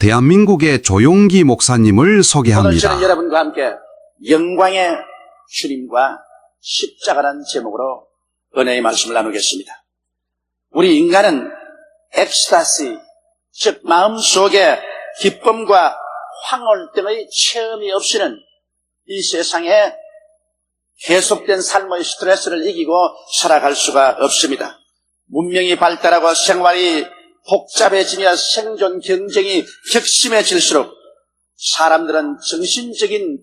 대한민국의 조용기 목사님을 오늘 소개합니다. 저는 여러분과 함께 영광의 주님과 십자가라는 제목으로 은혜의 말씀을 나누겠습니다. 우리 인간은 엑스타시, 즉 마음속에 기쁨과 황홀 등의 체험이 없이는 이 세상에 계속된 삶의 스트레스를 이기고 살아갈 수가 없습니다. 문명이 발달하고 생활이 복잡해지며 생존 경쟁이 격심해질수록 사람들은 정신적인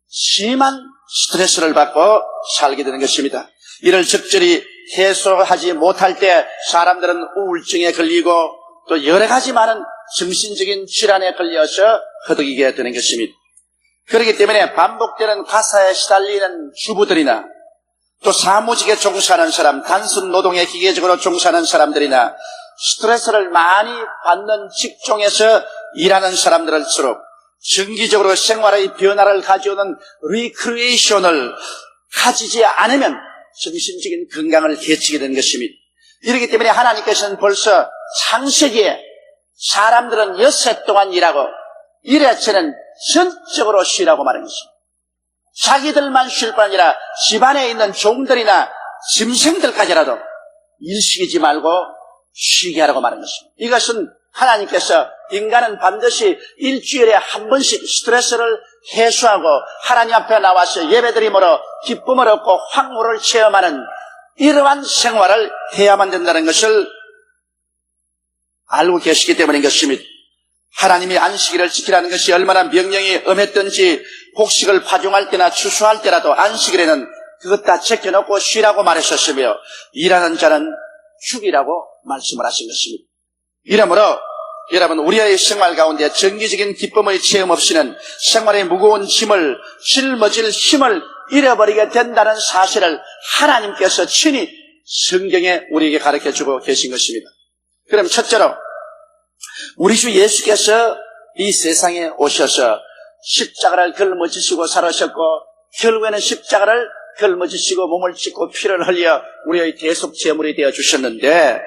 심한 스트레스를 받고 살게 되는 것입니다. 이를 적절히 해소하지 못할 때 사람들은 우울증에 걸리고 또 여러 가지 많은 정신적인 질환에 걸려서 허덕이게 되는 것입니다. 그렇기 때문에 반복되는 가사에 시달리는 주부들이나 또 사무직에 종사하는 사람, 단순 노동에 기계적으로 종사하는 사람들이나 스트레스를 많이 받는 직종에서 일하는 사람들일수록 정기적으로 생활의 변화를 가져오는 리크리에이션을 가지지 않으면 정신적인 건강을 해치게 되는 것입니다. 이렇기 때문에 하나님께서는 벌써 창세기에 사람들은 엿새 동안 일하고 일해체는 전적으로 쉬라고 말한 것입니다. 자기들만 쉴 뿐 아니라 집안에 있는 종들이나 짐승들까지라도 일시키지 말고 쉬게 하라고 말한 것입니다. 이것은 하나님께서 인간은 반드시 일주일에 한 번씩 스트레스를 해소하고 하나님 앞에 나와서 예배드림으로 기쁨을 얻고 황홀을 체험하는 이러한 생활을 해야만 된다는 것을 알고 계시기 때문인 것입니다. 하나님이 안식일을 지키라는 것이 얼마나 명령이 엄했던지 곡식을 파종할 때나 추수할 때라도 안식일에는 그것 다 제껴놓고 쉬라고 말하셨으며 일하는 자는 죽이라고 말씀을 하신 것입니다. 이러므로 여러분, 우리의 생활 가운데 정기적인 기쁨의 체험 없이는 생활의 무거운 짐을 짊어질 힘을 잃어버리게 된다는 사실을 하나님께서 친히 성경에 우리에게 가르쳐주고 계신 것입니다. 그럼 첫째로 우리 주 예수께서 이 세상에 오셔서 십자가를 걸머지시고 살아셨고 결국에는 십자가를 걸머지시고 몸을 찢고 피를 흘려 우리의 대속 제물이 되어 주셨는데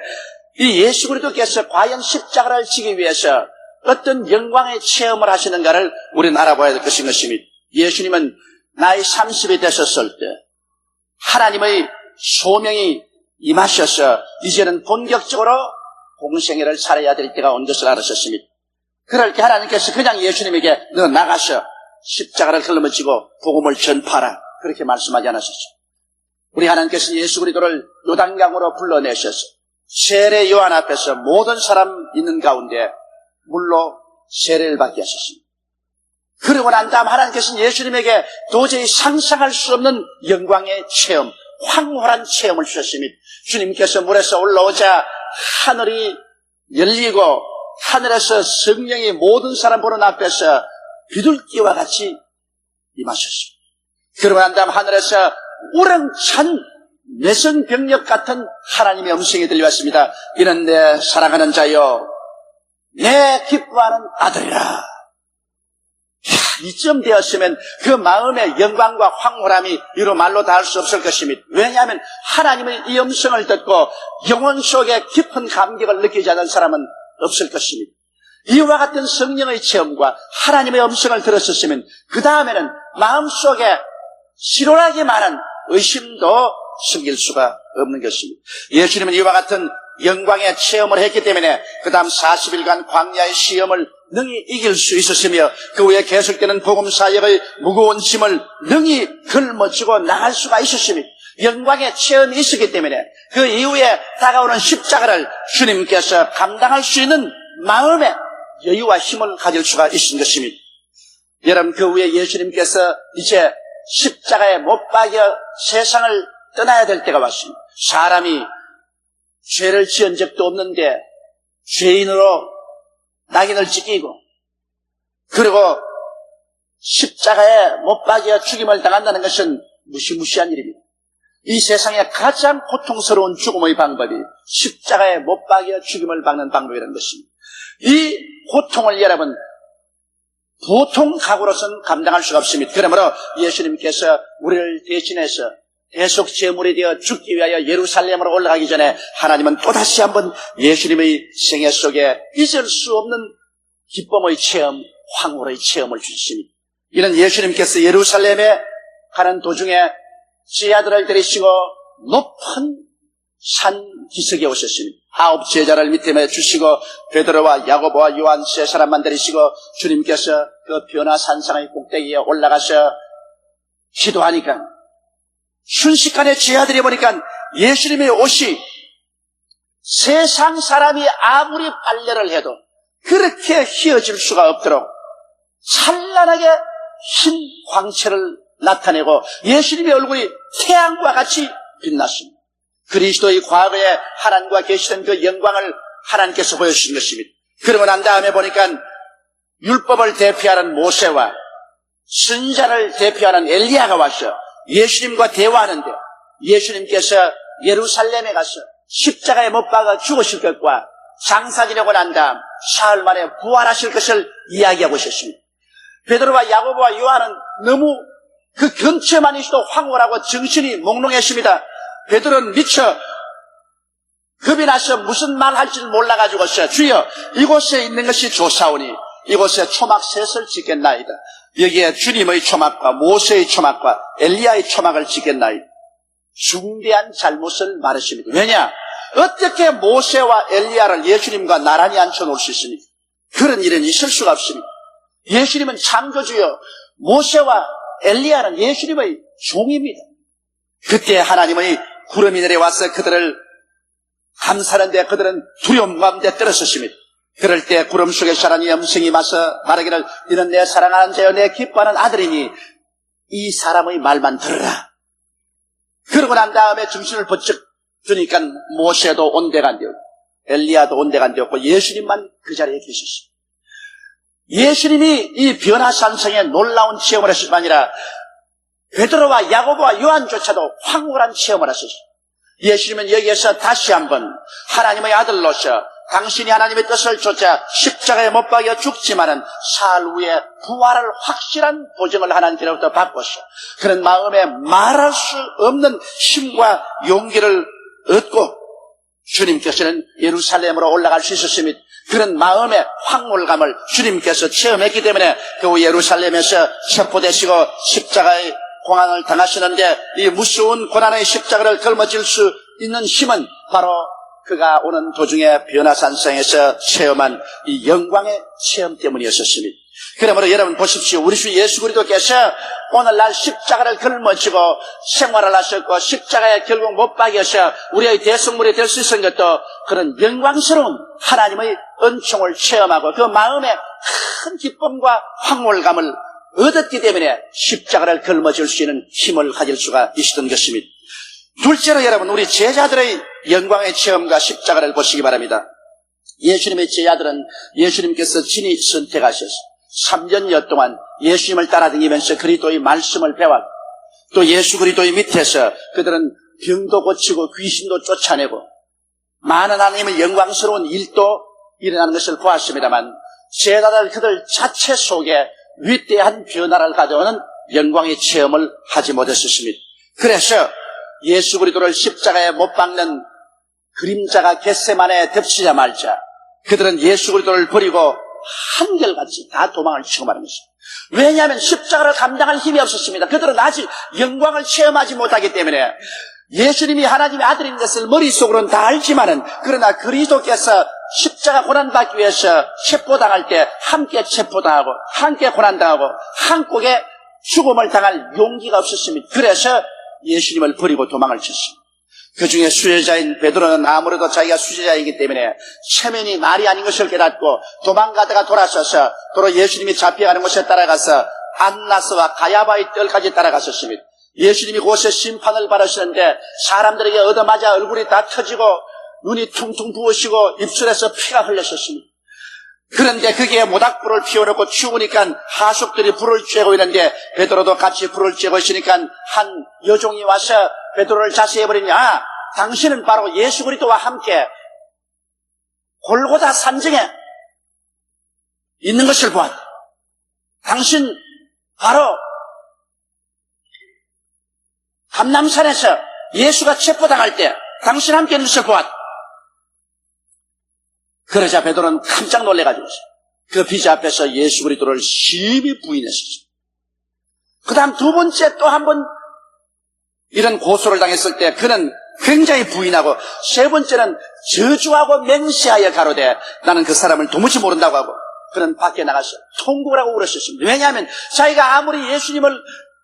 이 예수 그리스도께서 과연 십자가를 지기 위해서 어떤 영광의 체험을 하시는가를 우리는 알아봐야 될 것인 것입니다. 예수님은 나이 30이 되셨을 때 하나님의 소명이 임하셔서 이제는 본격적으로 공생애를 살아야 될 때가 온 것을 알으셨습니다. 그럴 때 하나님께서 그냥 예수님에게 너 나가서 십자가를 걸머지고 복음을 전파하라 그렇게 말씀하지 않으셨죠. 우리 하나님께서 예수 그리스도를 요단강으로 불러내셔서 세례 요한 앞에서 모든 사람 있는 가운데 물로 세례를 받게 하셨습니다. 그러고 난 다음 하나님께서는 예수님에게 도저히 상상할 수 없는 영광의 체험, 황홀한 체험을 주셨습니다. 주님께서 물에서 올라오자 하늘이 열리고 하늘에서 성령이 모든 사람 보는 앞에서 비둘기와 같이 임하셨습니다. 그러고 난 다음 하늘에서 우렁찬 내성병력 같은 하나님의 음성이 들려왔습니다. 이는 내 사랑하는 자요 내 기뻐하는 아들이라. 이쯤 되었으면 그 마음의 영광과 황홀함이 이루 말로 다 할 수 없을 것입니다. 왜냐하면 하나님의 이 음성을 듣고 영혼 속에 깊은 감격을 느끼지 않는 사람은 없을 것입니다. 이와 같은 성령의 체험과 하나님의 음성을 들었었으면 그 다음에는 마음속에 실오라기 많은 의심도 생길 수가 없는 것입니다. 예수님은 이와 같은 영광의 체험을 했기 때문에 그 다음 40일간 광야의 시험을 능히 이길 수 있었으며 그 후에 계속되는 복음사역의 무거운 짐을 능히 걸머쥐고 나갈 수가 있었습니다. 영광의 체험이 있었기 때문에 그 이후에 다가오는 십자가를 주님께서 감당할 수 있는 마음의 여유와 힘을 가질 수가 있는 것입니다. 여러분, 그 후에 예수님께서 이제 십자가에 못 박여 세상을 떠나야 될 때가 왔습니다. 사람이 죄를 지은 적도 없는데 죄인으로 낙인을 찍히고 그리고 십자가에 못 박여 죽임을 당한다는 것은 무시무시한 일입니다. 이 세상에 가장 고통스러운 죽음의 방법이 십자가에 못 박여 죽임을 받는 방법이라는 것입니다. 이 고통을 여러분 보통 각오로서는 감당할 수가 없습니다. 그러므로 예수님께서 우리를 대신해서 대속 제물이 되어 죽기 위하여 예루살렘으로 올라가기 전에 하나님은 또다시 한번 예수님의 생애 속에 잊을 수 없는 기쁨의 체험, 황홀의 체험을 주십니다. 이는 예수님께서 예루살렘에 가는 도중에 제자들을 데리시고 높은 산 기슭에 오셨습니다. 9 제자를 밑에 주시고 베드로와 야고보와 요한 3사람만 데리시고 주님께서 그 변화산상의 꼭대기에 올라가서 기도하니까 순식간에 제자들이 보니까 예수님의 옷이 세상 사람이 아무리 빨래를 해도 그렇게 휘어질 수가 없도록 찬란하게 흰 광채를 나타내고 예수님의 얼굴이 태양과 같이 빛났습니다. 그리스도의 과거에 하나님과 계시던 그 영광을 하나님께서 보여주신 것입니다. 그러고 난 다음에 보니까 율법을 대표하는 모세와 선지자를 대표하는 엘리야가 와서 예수님과 대화하는데 예수님께서 예루살렘에 가서 십자가에 못 박아 죽으실 것과 장사 지내고 난 다음 사흘 만에 부활하실 것을 이야기하고 있었습니다. 베드로와 야고보와 요한은 너무 그 근처에만 있어도 황홀하고 정신이 몽롱했습니다. 베드로는 미처 겁이 나서 무슨 말 할지를 몰라가지고서 주여 이곳에 있는 것이 좋사오니 이곳에 초막 셋을 짓겠나이다. 여기에 주님의 초막과 모세의 초막과 엘리야의 초막을 짓겠나이다. 중대한 잘못을 말했습니다. 왜냐? 어떻게 모세와 엘리야를 예수님과 나란히 앉혀놓을 수 있습니까? 그런 일은 있을 수가 없습니다. 예수님은 창조주요 모세와 엘리야는 예수님의 종입니다. 그때 하나님의 구름이 내려와서 그들을 감싸는데 그들은 두려움 가운데 떨어졌습니다. 그럴 때 구름 속에서 하나님의 음성이 와서 말하기를 너는 내 사랑하는 자여 내 기뻐하는 아들이니 이 사람의 말만 들으라. 그러고 난 다음에 정신을 번쩍 드니까 모세도 온데가 안 되었고 엘리야도 온데가 안 되었고 예수님만 그 자리에 계셨습니다. 예수님이 이 변화산성에 놀라운 체험을 했을 뿐 아니라 베드로와 야고보와 요한조차도 황홀한 체험을 하셨습니다. 예수님은 여기에서 다시 한번 하나님의 아들로서 당신이 하나님의 뜻을 쫓아 십자가에 못 박여 죽지만은 사흘 후에 부활을 확실한 보증을 하나님께로부터 받고서 그런 마음에 말할 수 없는 힘과 용기를 얻고 주님께서는 예루살렘으로 올라갈 수 있었습니다. 그런 마음의 황홀감을 주님께서 체험했기 때문에 그 예루살렘에서 체포되시고 십자가의 고난을 당하시는데 이 무서운 고난의 십자가를 걸머질 수 있는 힘은 바로 그가 오는 도중에 변화산성에서 체험한 이 영광의 체험 때문이었습니다. 그러므로 여러분 보십시오. 우리 주 예수 그리스도께서 오늘날 십자가를 걸머지고 생활을 하셨고 십자가에 결국 못 박여서 우리의 대성물이 될 수 있었던 것도 그런 영광스러운 하나님의 은총을 체험하고 그 마음에 큰 기쁨과 황홀감을 얻었기 때문에 십자가를 걸머질 수 있는 힘을 가질 수가 있었던 것입니다. 둘째로 여러분 우리 제자들의 영광의 체험과 십자가를 보시기 바랍니다. 예수님의 제자들은 예수님께서 친히 선택하셔서 3년여 동안 예수님을 따라다니면서 그리스도의 말씀을 배웠고 또 예수 그리스도의 밑에서 그들은 병도 고치고 귀신도 쫓아내고 많은 하나님의 영광스러운 일도 일어나는 것을 보았습니다만 제자들 그들 자체 속에 위대한 변화를 가져오는 영광의 체험을 하지 못했습니다. 그래서 예수 그리스도를 십자가에 못 박는 그림자가 겟세마네에 덮치자 말자 그들은 예수 그리스도를 버리고 한결같이 다 도망을 치고 마는 것입니다. 왜냐하면 십자가를 감당할 힘이 없었습니다. 그들은 아직 영광을 체험하지 못하기 때문에 예수님이 하나님의 아들인 것을 머릿속으로는 다 알지만은 그러나 그리스도께서 십자가 고난받기 위해서 체포당할 때 함께 체포당하고 함께 고난당하고 한국에 죽음을 당할 용기가 없었습니다. 그래서 예수님을 버리고 도망을 쳤습니다. 그 중에 수제자인 베드로는 아무래도 자기가 수제자이기 때문에 체면이 말이 아닌 것을 깨닫고 도망가다가 돌아서서 도로 예수님이 잡혀가는 곳에 따라가서 안나스와 가야바의 뜰까지 따라갔었습니다. 예수님이 곳에 심판을 받으시는데 사람들에게 얻어맞아 얼굴이 다 터지고 눈이 퉁퉁 부으시고 입술에서 피가 흘렸었습니다. 그런데 거기에 모닥불을 피워놓고 추우니까 하숙들이 불을 쬐고 있는데 베드로도 같이 불을 쬐고 있으니까 한 여종이 와서 베드로를 자세해버리니 당신은 바로 예수 그리스도와 함께 골고다 산정에 있는 것을 보았다. 당신 바로 감람산에서 예수가 체포당할 때 당신 함께 있는 것을 보았다. 그러자 베드로는 깜짝 놀래가지고 그 비자 앞에서 예수 그리스도를 심히 부인했었습니다. 그 다음 두 번째 또 한 번 이런 고소를 당했을 때 그는 굉장히 부인하고, 세 번째는 저주하고 맹세하여 가로되 나는 그 사람을 도무지 모른다고 하고, 그는 밖에 나가서 통곡을 하고 울었었습니다. 왜냐하면 자기가 아무리 예수님을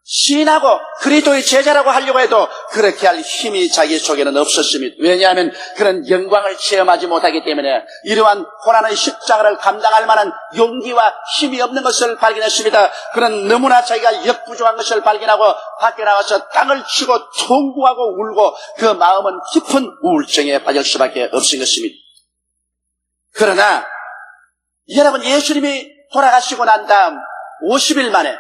시인하고 그리스도의 제자라고 하려고 해도 그렇게 할 힘이 자기 속에는 없었습니다. 왜냐하면 그는 영광을 체험하지 못하기 때문에 이러한 고난의 십자가를 감당할 만한 용기와 힘이 없는 것을 발견했습니다. 그는 너무나 자기가 역부족한 것을 발견하고 밖에 나가서 땅을 치고 통곡하고 울고 그 마음은 깊은 우울증에 빠질 수밖에 없은 것입니다. 그러나 여러분, 예수님이 돌아가시고 난 다음 50일 만에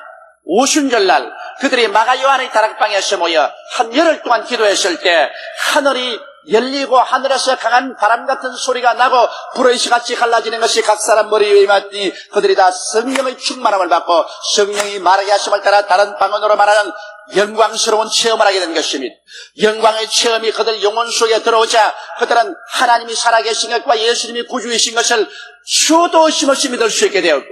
오순절날 그들이 마가 요한의 다락방에서 모여 한 열흘 동안 기도했을 때 하늘이 열리고 하늘에서 강한 바람 같은 소리가 나고 불의 시같이 갈라지는 것이 각 사람 머리 위에 임하더니 그들이 다 성령의 충만함을 받고 성령이 말하게 하심을 따라 다른 방언으로 말하는 영광스러운 체험을 하게 된 것입니다. 영광의 체험이 그들 영혼 속에 들어오자 그들은 하나님이 살아계신 것과 예수님이 구주이신 것을 수도 없이 믿을 수 있게 되었고,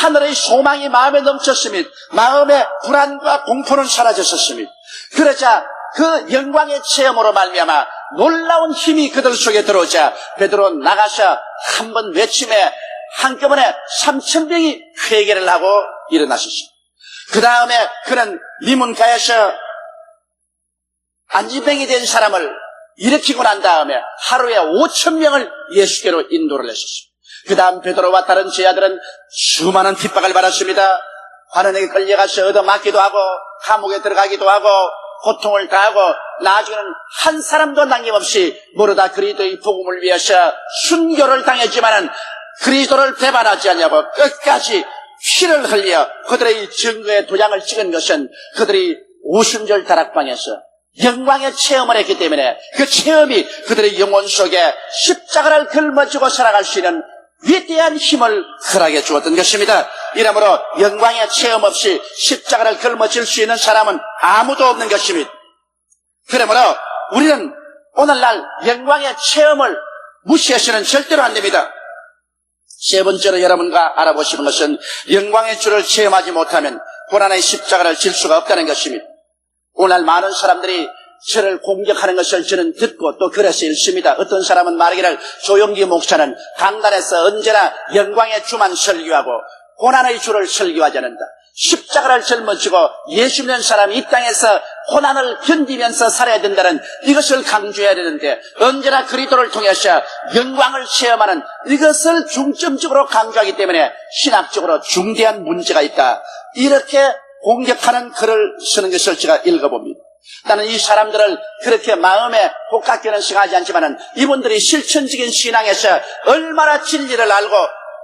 하늘의 소망이 마음에 넘쳤습니다. 마음의 불안과 공포는 사라졌었습니다. 그러자 그 영광의 체험으로 말미암아 놀라운 힘이 그들 속에 들어오자 베드로 나가서 한 번 외침에 한꺼번에 3,000명이 회개를 하고 일어났었습니다. 그 다음에 그는 리문가에서 안진뱅이 된 사람을 일으키고 난 다음에 하루에 5,000명을 예수께로 인도를 했었습니다. 그 다음 베드로와 다른 제자들은 수많은 핍박을 받았습니다. 관원에게 끌려가서 얻어맞기도 하고 감옥에 들어가기도 하고 고통을 당하고 나중에는 한 사람도 남김없이 모르다 그리스도의 복음을 위해서 순교를 당했지만은 그리스도를 배반하지 않냐고 끝까지 피를 흘려 그들의 증거의 도장을 찍은 것은 그들이 오순절 다락방에서 영광의 체험을 했기 때문에 그 체험이 그들의 영혼 속에 십자가를 걸머쥐고 살아갈 수 있는 위대한 힘을 허락해 주었던 것입니다. 이러므로 영광의 체험 없이 십자가를 걸머쥘 수 있는 사람은 아무도 없는 것입니다. 그러므로 우리는 오늘날 영광의 체험을 무시해서는 절대로 안 됩니다. 세 번째로 여러분과 알아보시는 것은 영광의 주를 체험하지 못하면 고난의 십자가를 질 수가 없다는 것입니다. 오늘 많은 사람들이 저를 공격하는 것을 저는 듣고 또 그래서 읽습니다. 어떤 사람은 말하기를 조용기 목사는 강단에서 언제나 영광의 주만 설교하고 고난의 주를 설교하지 않는다. 십자가를 짊어지고 예수 믿는 사람이 이 땅에서 고난을 견디면서 살아야 된다는 이것을 강조해야 되는데 언제나 그리스도를 통해서 영광을 체험하는 이것을 중점적으로 강조하기 때문에 신학적으로 중대한 문제가 있다. 이렇게 공격하는 글을 쓰는 것을 제가 읽어봅니다. 나는 이 사람들을 그렇게 마음에 복각되는 생각하지 않지만은 이분들이 실천적인 신앙에서 얼마나 진리를 알고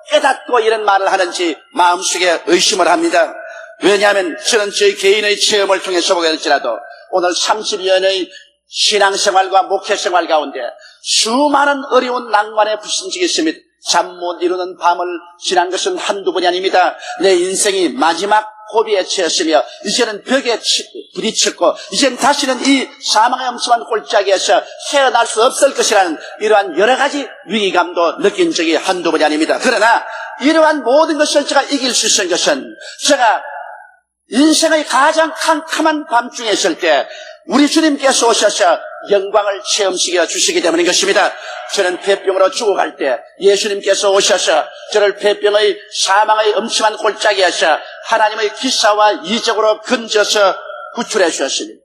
깨닫고 이런 말을 하는지 마음속에 의심을 합니다. 왜냐하면 저는 저희 개인의 체험을 통해서 보게 될지라도 오늘 30여 년의 신앙생활과 목회생활 가운데 수많은 어려운 난관에 부딪힌 적이 있습니다. 잠 못 이루는 밤을 지난 것은 한두 번이 아닙니다. 내 인생이 마지막 고비에 처했으며 이제는 벽에 부딪혔고 이제는 다시는 이 사망의 엄청난 골짜기에서 헤어날 수 없을 것이라는 이러한 여러 가지 위기감도 느낀 적이 한두 번이 아닙니다. 그러나 이러한 모든 것을 제가 이길 수 있는 것은 제가 인생의 가장 캄캄한 밤중에 있을 때 우리 주님께서 오셔서 영광을 체험시켜 주시기 때문인 것입니다. 저는 폐병으로 죽어갈 때 예수님께서 오셔서 저를 폐병의 사망의 엄청난 골짜기에서 하나님의 기사와 이적으로 건져서 구출해 주셨습니다.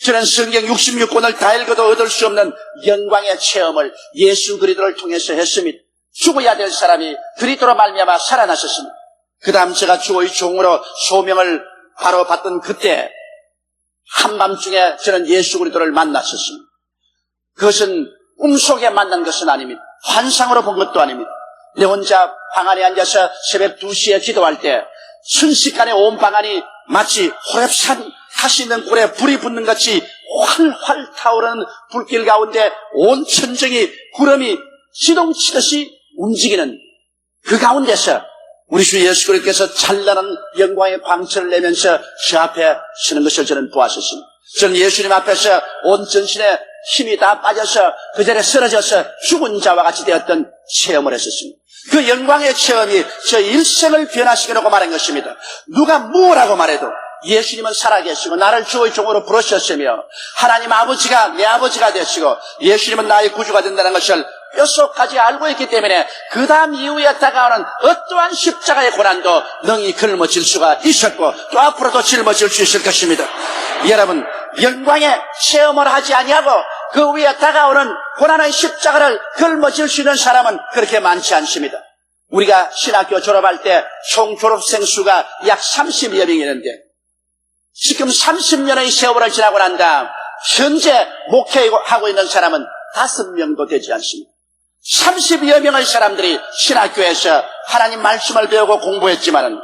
저는 성경 66권을 다 읽어도 얻을 수 없는 영광의 체험을 예수 그리스도를 통해서 했습니다. 죽어야 될 사람이 그리스도로 말미암아 살아나셨습니다. 그 다음 제가 주의 종으로 소명을 바로 받던 그때 한밤중에 저는 예수 그리스도를 만났었습니다. 그것은 꿈속에 만난 것은 아닙니다. 환상으로 본 것도 아닙니다. 내 혼자 방 안에 앉아서 새벽 2시에 기도할 때 순식간에 온 방 안이 마치 호렙산 가시 있는 굴에 불이 붙는 같이 활활 타오르는 불길 가운데 온 천정이 구름이 시동치듯이 움직이는 그 가운데서 우리 주 예수 그리스도께서 찬란한 영광의 광채를 내면서 저 앞에 서는 것을 저는 보았었습니다. 저는 예수님 앞에서 온 전신에 힘이 다 빠져서 그 자리에 쓰러져서 죽은 자와 같이 되었던 체험을 했었습니다. 그 영광의 체험이 저 일생을 변화시켜 놓고 말한 것입니다. 누가 무엇라고 말해도 예수님은 살아계시고 나를 주의 종으로 부르셨으며 하나님 아버지가 내 아버지가 되시고 예수님은 나의 구주가 된다는 것을 뼛속까지 알고 있기 때문에 그 다음 이후에 다가오는 어떠한 십자가의 고난도 능히 짊어질 수가 있었고 또 앞으로도 짊어질 수 있을 것입니다. 여러분, 영광의 체험을 하지 아니하고 그 위에 다가오는 고난의 십자가를 짊어질 수 있는 사람은 그렇게 많지 않습니다. 우리가 신학교 졸업할 때 총 졸업생 수가 약 30여 명이는데 지금 30년의 세월을 지나고 난 다음 현재 목회하고 있는 사람은 5명도 되지 않습니다. 30여 명의 사람들이 신학교에서 하나님 말씀을 배우고 공부했지만은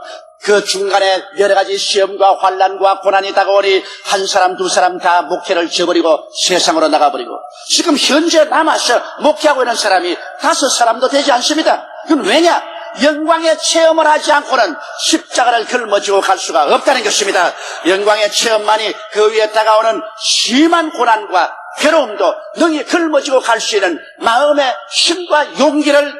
그 중간에 여러 가지 시험과 환난과 고난이 다가오니 한 사람 두 사람 다 목회를 저버리고 세상으로 나가버리고 지금 현재 남아서 목회하고 있는 사람이 5사람도 되지 않습니다. 그건 왜냐? 영광의 체험을 하지 않고는 십자가를 짊어지고 갈 수가 없다는 것입니다. 영광의 체험만이 그 위에 다가오는 심한 고난과 괴로움도 능히 짊어지고 갈 수 있는 마음의 힘과 용기를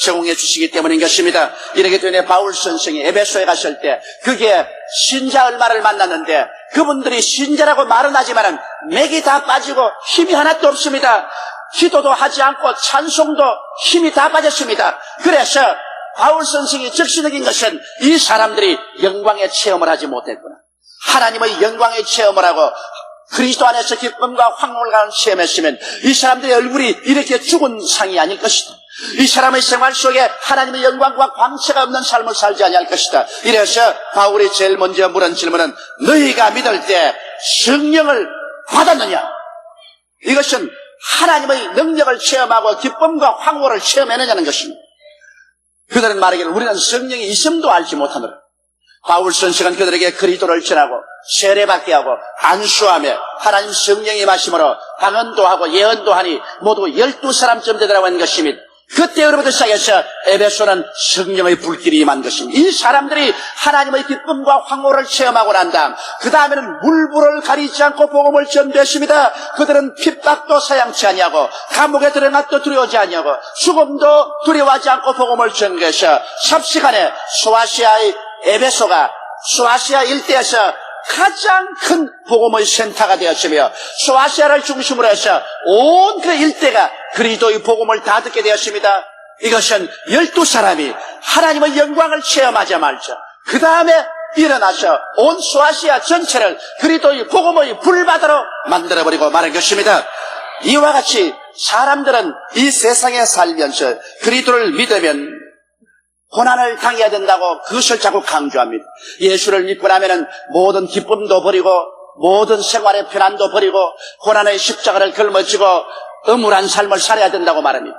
제공해 주시기 때문인 것입니다. 이렇게 되니 바울 선생이 에베소에 갔을 때 그게 신자 얼마를 만났는데 그분들이 신자라고 말은 하지만은 맥이 다 빠지고 힘이 하나도 없습니다. 기도도 하지 않고 찬송도 힘이 다 빠졌습니다. 그래서 바울 선생이 적시적인 것은 이 사람들이 영광의 체험을 하지 못했구나. 하나님의 영광의 체험을 하고 그리스도 안에서 기쁨과 황홀을 가는 체험했으면 이 사람들의 얼굴이 이렇게 죽은 상이 아닐 것이다. 이 사람의 생활 속에 하나님의 영광과 광채가 없는 삶을 살지 아니할 것이다. 이래서 바울이 제일 먼저 물은 질문은 너희가 믿을 때 성령을 받았느냐? 이것은 하나님의 능력을 체험하고 기쁨과 황홀을 체험해내냐는 것입니다. 그들은 말하기를 우리는 성령이 있음도 알지 못하노라. 바울 선생은 그들에게 그리스도를 전하고 세례받게 하고 안수하며 하나님 성령의 말씀으로 방언도 하고 예언도 하니 모두 12사람쯤 되더라고 하는 것입니다. 그때로부터 시작해서 에베소는 성령의 불길이 임한 것입니다. 이 사람들이 하나님의 기쁨과 황홀을 체험하고 난 다음 그 다음에는 물불을 가리지 않고 복음을 전도했습니다. 그들은 핍박도 사양치 아니하고 감옥에 들어가도 두려워하지 아니하고 죽음도 두려워하지 않고 복음을 전개해서 삽시간에 소아시아의 에베소가 소아시아 일대에서 가장 큰 복음의 센터가 되었으며 소아시아를 중심으로 해서 온 그 일대가 그리스도의 복음을 다 듣게 되었습니다. 이것은 12사람이 하나님의 영광을 체험하자마자 그 다음에 일어나서 온 소아시아 전체를 그리스도의 복음의 불바다로 만들어버리고 말한 것입니다. 이와 같이 사람들은 이 세상에 살면서 그리스도를 믿으면 고난을 당해야 된다고 그것을 자꾸 강조합니다. 예수를 믿고 나면은 모든 기쁨도 버리고 모든 생활의 편안도 버리고 고난의 십자가를 짊어지고 음울한 삶을 살아야 된다고 말합니다.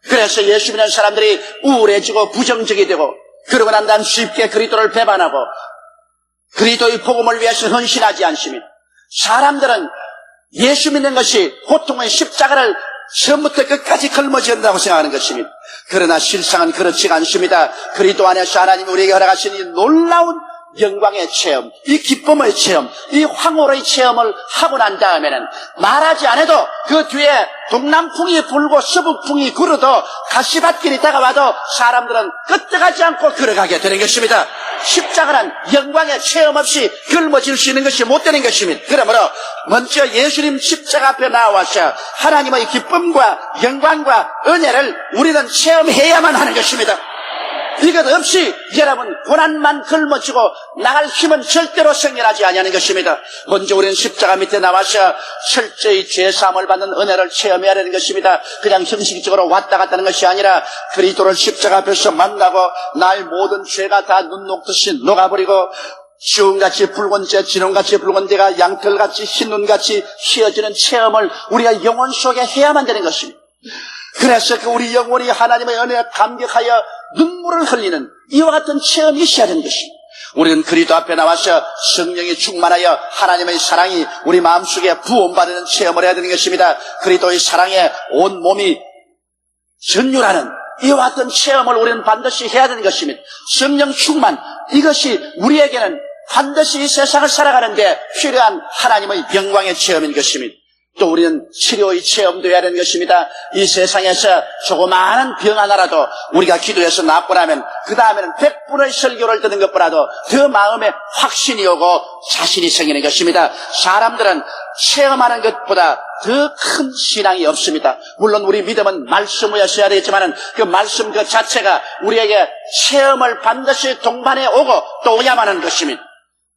그래서 예수 믿는 사람들이 우울해지고 부정적이 되고 그러고 난 다음 쉽게 그리스도를 배반하고 그리스도의 복음을 위해서 헌신하지 않습니다. 사람들은 예수 믿는 것이 고통의 십자가를 처음부터 끝까지 짊어져야 된다고 생각하는 것입니다. 그러나 실상은 그렇지 않습니다. 그리스도 안에서 하나님이 우리에게 허락하신 이 놀라운 영광의 체험, 이 기쁨의 체험, 이 황홀의 체험을 하고 난 다음에는 말하지 않아도 그 뒤에 동남풍이 불고 서북풍이 불어도 가시밭길이 다가와도 사람들은 끄떡하지 않고 걸어가게 되는 것입니다. 십자가는 영광의 체험 없이 짊어질 수 있는 것이 못 되는 것입니다. 그러므로 먼저 예수님 십자가 앞에 나와서 하나님의 기쁨과 영광과 은혜를 우리는 체험해야만 하는 것입니다. 이것 없이 여러분 고난만 짊어지고 나갈 힘은 절대로 생겨나지 아니하는 것입니다. 먼저 우리는 십자가 밑에 나와서 철저히 죄사함을 받는 은혜를 체험해야 하는 것입니다. 그냥 형식적으로 왔다 갔다 하는 것이 아니라 그리스도를 십자가 앞에서 만나고 나의 모든 죄가 다 눈 녹듯이 녹아버리고 지온같이 붉은 재, 진홍같이 붉은 재가 양털같이 흰 눈같이 휘어지는 체험을 우리가 영혼 속에 해야만 되는 것입니다. 그래서 그 우리 영혼이 하나님의 은혜에 감격하여 눈물을 흘리는 이와 같은 체험이 있어야 되는 것입니다. 우리는 그리스도 앞에 나와서 성령이 충만하여 하나님의 사랑이 우리 마음속에 부음받는 체험을 해야 되는 것입니다. 그리스도의 사랑에 온 몸이 전율하는 이와 같은 체험을 우리는 반드시 해야 되는 것입니다. 성령 충만, 이것이 우리에게는 반드시 이 세상을 살아가는데 필요한 하나님의 영광의 체험인 것입니다. 또 우리는 치료의 체험도 해야 되는 것입니다. 이 세상에서 조그마한 병 하나라도 우리가 기도해서 낫고 나면 그 다음에는 100분의 설교를 듣는 것보다도 더 마음에 확신이 오고 자신이 생기는 것입니다. 사람들은 체험하는 것보다 더 큰 신앙이 없습니다. 물론 우리 믿음은 말씀이었어야 되겠지만 그 말씀 그 자체가 우리에게 체험을 반드시 동반해 오고 또 오야만 하는 것입니다.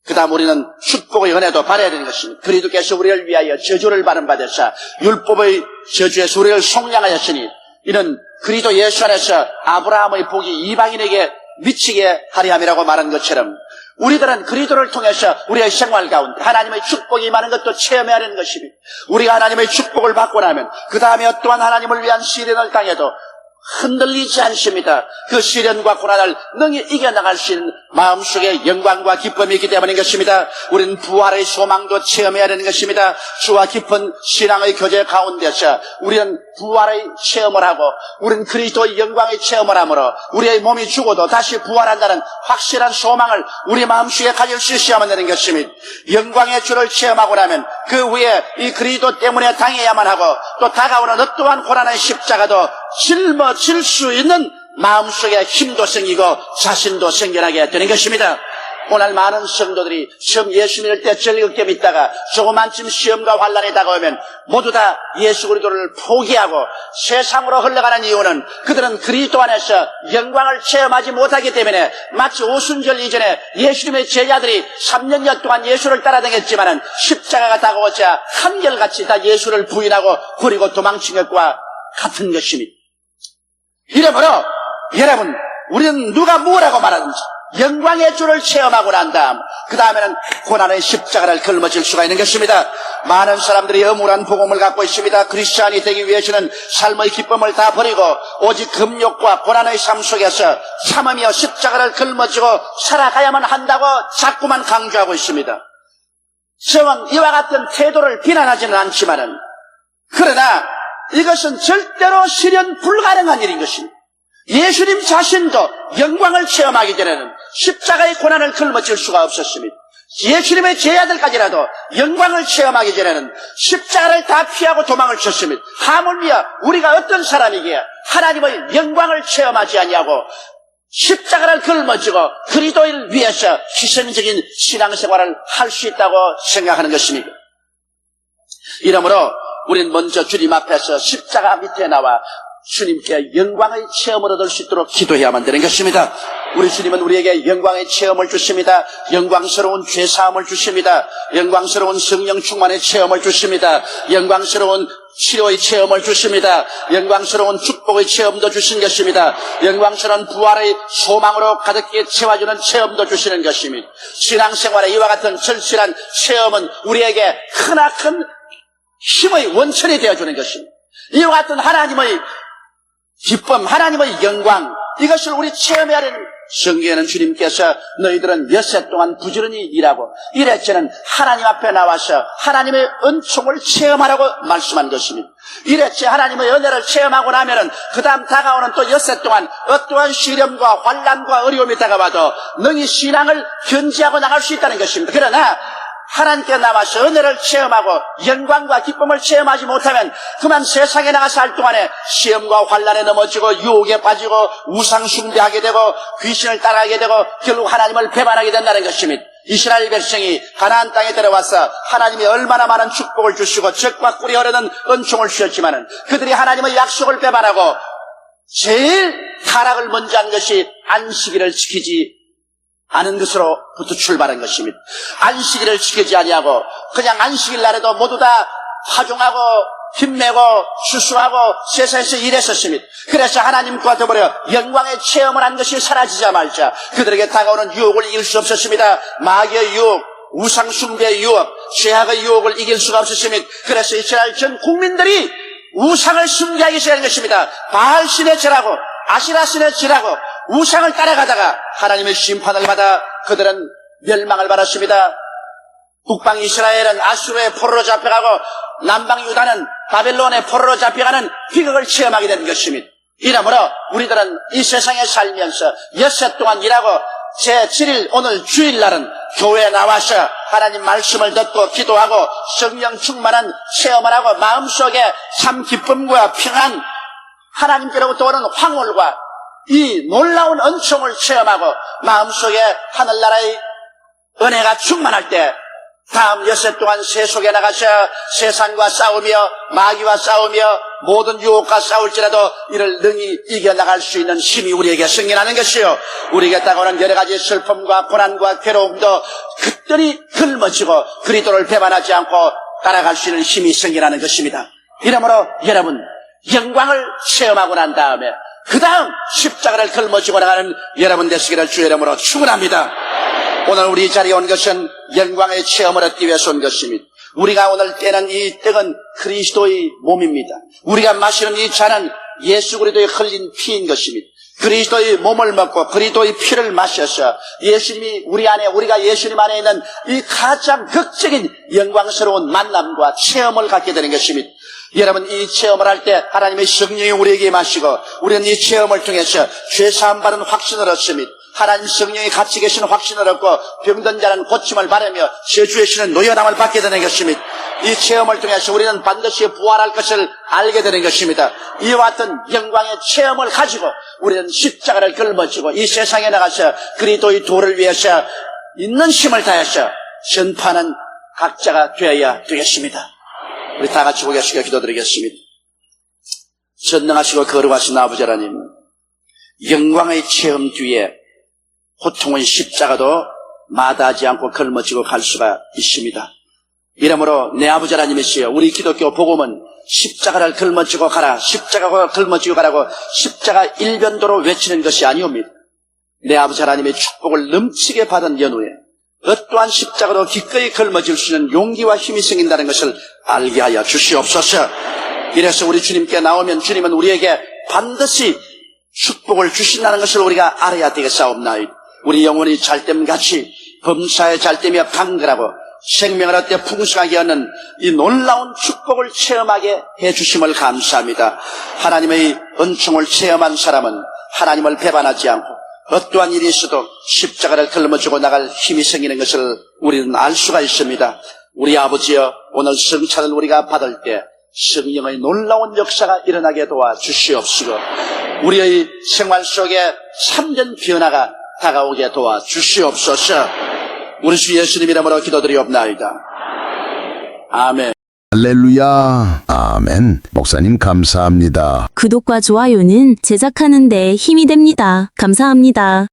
그 다음 우리는 축복의 은혜도 받아야 되는 것입니다. 그리스도께서 우리를 위하여 저주를 받은 받으사 율법의 저주에서 우리를 속량하였으니 이는 그리스도 예수 안에서 아브라함의 복이 이방인에게 미치게 하려 함이라고 말한 것처럼 우리들은 그리스도를 통해서 우리의 생활 가운데 하나님의 축복이 임하는 것도 체험해야 하는 것입니다. 우리가 하나님의 축복을 받고 나면 그 다음에 어떠한 하나님을 위한 시련을 당해도 흔들리지 않습니다. 그 시련과 고난을 능히 이겨나갈 수 있는 마음속에 영광과 기쁨이 있기 때문인 것입니다. 우리는 부활의 소망도 체험해야 되는 것입니다. 주와 깊은 신앙의 교제 가운데서 우리는 부활의 체험을 하고 우리는 그리스도의 영광의 체험을 하므로 우리의 몸이 죽어도 다시 부활한다는 확실한 소망을 우리 마음속에 가질 수 있어야만 되는 것입니다. 영광의 주를 체험하고 나면 그 후에 이 그리스도 때문에 당해야만 하고 또 다가오는 어떠한 고난의 십자가도 짊어질 수 있는 마음속에 힘도 생기고 자신도 생겨나게 되는 것입니다. 오늘 많은 성도들이 처음 예수 믿을 때 즐겁게 믿다가 조그만쯤 시험과 환난이 다가오면 모두 다 예수 그리스도를 포기하고 세상으로 흘러가는 이유는 그들은 그리스도 안에서 영광을 체험하지 못하기 때문에 마치 오순절 이전에 예수님의 제자들이 3년여 동안 예수를 따라다녔지만 십자가가 다가오자 한결같이 다 예수를 부인하고 버리고 도망친 것과 같은 것입니다. 이러므로 여러분 우리는 누가 뭐라고 말하든지 영광의 주를 체험하고 난 다음 그 다음에는 고난의 십자가를 걸머질 수가 있는 것입니다. 많은 사람들이 엄울한 복음을 갖고 있습니다. 크리스찬이 되기 위해서는 삶의 기쁨을 다 버리고 오직 금욕과 고난의 삶 속에서 참으며 십자가를 걸머지고 살아가야만 한다고 자꾸만 강조하고 있습니다. 저는 이와 같은 태도를 비난하지는 않지만은 그러나 이것은 절대로 실현 불가능한 일인 것입니다. 예수님 자신도 영광을 체험하기 전에는 십자가의 고난을 걸머질 수가 없었습니다. 예수님의 제자들까지라도 영광을 체험하기 전에는 십자가를 다 피하고 도망을 쳤습니다. 하물며 우리가 어떤 사람이기에 하나님의 영광을 체험하지 아니하고 십자가를 걸머지고 그리스도를 위해서 희생적인 신앙생활을 할 수 있다고 생각하는 것입니다. 이러므로 우리는 먼저 주님 앞에서 십자가 밑에 나와 주님께 영광의 체험을 얻을 수 있도록 기도해야만 되는 것입니다. 우리 주님은 우리에게 영광의 체험을 주십니다. 영광스러운 죄사함을 주십니다. 영광스러운 성령 충만의 체험을 주십니다. 영광스러운 치료의 체험을 주십니다. 영광스러운 축복의 체험도 주신 것입니다. 영광스러운 부활의 소망으로 가득히 채워주는 체험도 주시는 것입니다. 신앙생활에 이와 같은 절실한 체험은 우리에게 크나큰 힘의 원천이 되어주는 것입니다. 이와 같은 하나님의 기쁨, 하나님의 영광, 이것을 우리 체험해야 하는 성경에는 주님께서 너희들은 엿새 동안 부지런히 일하고 이래저는 하나님 앞에 나와서 하나님의 은총을 체험하라고 말씀한 것입니다. 이래저 하나님의 은혜를 체험하고 나면은 그 다음 다가오는 또 엿새 동안 어떠한 시련과 환난과 어려움이 다가와도 능히 신앙을 견지하고 나갈 수 있다는 것입니다. 그러나 하나님께 나와서 은혜를 체험하고 영광과 기쁨을 체험하지 못하면 그만 세상에 나가서 할 동안에 시험과 환난에 넘어지고 유혹에 빠지고 우상 숭배하게 되고 귀신을 따라가게 되고 결국 하나님을 배반하게 된다는 것입니다. 이스라엘 백성이 가나안 땅에 들어와서 하나님이 얼마나 많은 축복을 주시고 적과 꿀이 흐르는 은총을 주셨지만 그들이 하나님의 약속을 배반하고 제일 타락을 먼저 한 것이 안식일을 지키지 않은 것으로부터 출발한 것입니다. 안식일을 지키지 아니하고 그냥 안식일 날에도 모두 다 화종하고 힘내고 수수하고 세상에서 일했었습니다. 그래서 하나님과 더불어 영광의 체험을 한 것이 사라지자마자 그들에게 다가오는 유혹을 이길 수 없었습니다. 마귀의 유혹, 우상숭배의 유혹, 죄악의 유혹을 이길 수가 없었습니다. 그래서 이스라엘 전 국민들이 우상을 숭배하기 시작한 것입니다. 바알신의 절하고 아시라신의 절하고 우상을 따라가다가 하나님의 심판을 받아 그들은 멸망을 받았습니다. 북방 이스라엘은 아수르의 포로로 잡혀가고 남방 유다는 바벨론의 포로로 잡혀가는 비극을 체험하게 된 것입니다. 이러므로 우리들은 이 세상에 살면서 엿새 동안 일하고 제7일 오늘 주일날은 교회에 나와서 하나님 말씀을 듣고 기도하고 성령 충만한 체험을 하고 마음속에 참 기쁨과 평안, 하나님께로부터 오는 황홀과 이 놀라운 은총을 체험하고 마음속에 하늘나라의 은혜가 충만할 때 다음 여섯 동안 세속에 나가서 세상과 싸우며 마귀와 싸우며 모든 유혹과 싸울지라도 이를 능히 이겨나갈 수 있는 힘이 우리에게 생겨나는 것이요, 우리에게 다가오는 여러 가지 슬픔과 고난과 괴로움도 그들이 짊어지고 그리스도를 배반하지 않고 따라갈 수 있는 힘이 생겨나는 것입니다. 이러므로 여러분, 영광을 체험하고 난 다음에 그 다음 십자가를 짊어지고 나가는 여러분 되시기를 주의 이름으로 축원합니다. 오늘 우리 이 자리에 온 것은 영광의 체험을 얻기 위해서 온 것입니다. 우리가 오늘 떼는 이 떡은 그리스도의 몸입니다. 우리가 마시는 이 잔은 예수 그리스도의 흘린 피인 것입니다. 그리스도의 몸을 먹고 그리스도의 피를 마셔서 예수님이 우리 안에, 우리가 예수님 안에 있는 이 가장 극적인 영광스러운 만남과 체험을 갖게 되는 것입니다. 여러분, 이 체험을 할 때 하나님의 성령이 우리에게 마시고 우리는 이 체험을 통해서 죄사함 받은 확신을 얻습니다. 하나님 성령이 같이 계시는 확신을 얻고 병든 자는 고침을 바라며 저주의 신은 노여남을 받게 되는 것입니다. 이 체험을 통해서 우리는 반드시 부활할 것을 알게 되는 것입니다. 이와 같은 영광의 체험을 가지고 우리는 십자가를 짊어지고 이 세상에 나가서 그리스도의 도를 위해서 있는 힘을 다해서 전파하는 각자가 되어야 되겠습니다. 우리 다 같이 고개 숙여 기도드리겠습니다. 전능하시고 거룩하신 아버지 하나님, 영광의 체험 뒤에 고통의 십자가도 마다하지 않고 짊어지고 갈 수가 있습니다. 이러므로 내 아버지 하나님이시여, 우리 기독교 복음은 십자가를 짊어지고 가라, 십자가를 짊어지고 가라고 십자가 일변도로 외치는 것이 아니옵니다. 내 아버지 하나님의 축복을 넘치게 받은 연후에 어떠한 십자가도 기꺼이 짊어질 수 있는 용기와 힘이 생긴다는 것을 알게 하여 주시옵소서. 이래서 우리 주님께 나오면 주님은 우리에게 반드시 축복을 주신다는 것을 우리가 알아야 되겠사옵나이다. 우리 영혼이 잘됨같이 범사에 잘되며 강건하고 생명을 얻되 풍성하게 얻는 이 놀라운 축복을 체험하게 해주심을 감사합니다. 하나님의 은총을 체험한 사람은 하나님을 배반하지 않고 어떠한 일이 있어도 십자가를 짊어지고 나갈 힘이 생기는 것을 우리는 알 수가 있습니다. 우리 아버지여, 오늘 성찬을 우리가 받을 때 성령의 놀라운 역사가 일어나게 도와주시옵시고 우리의 생활 속에 참된 변화가 다가오게 도와주시옵소서. 우리 주 예수님 이름으로 기도드리옵나이다. 아멘. 할렐루야. 아멘. 목사님 감사합니다. 구독과 좋아요는 제작하는 데 힘이 됩니다. 감사합니다.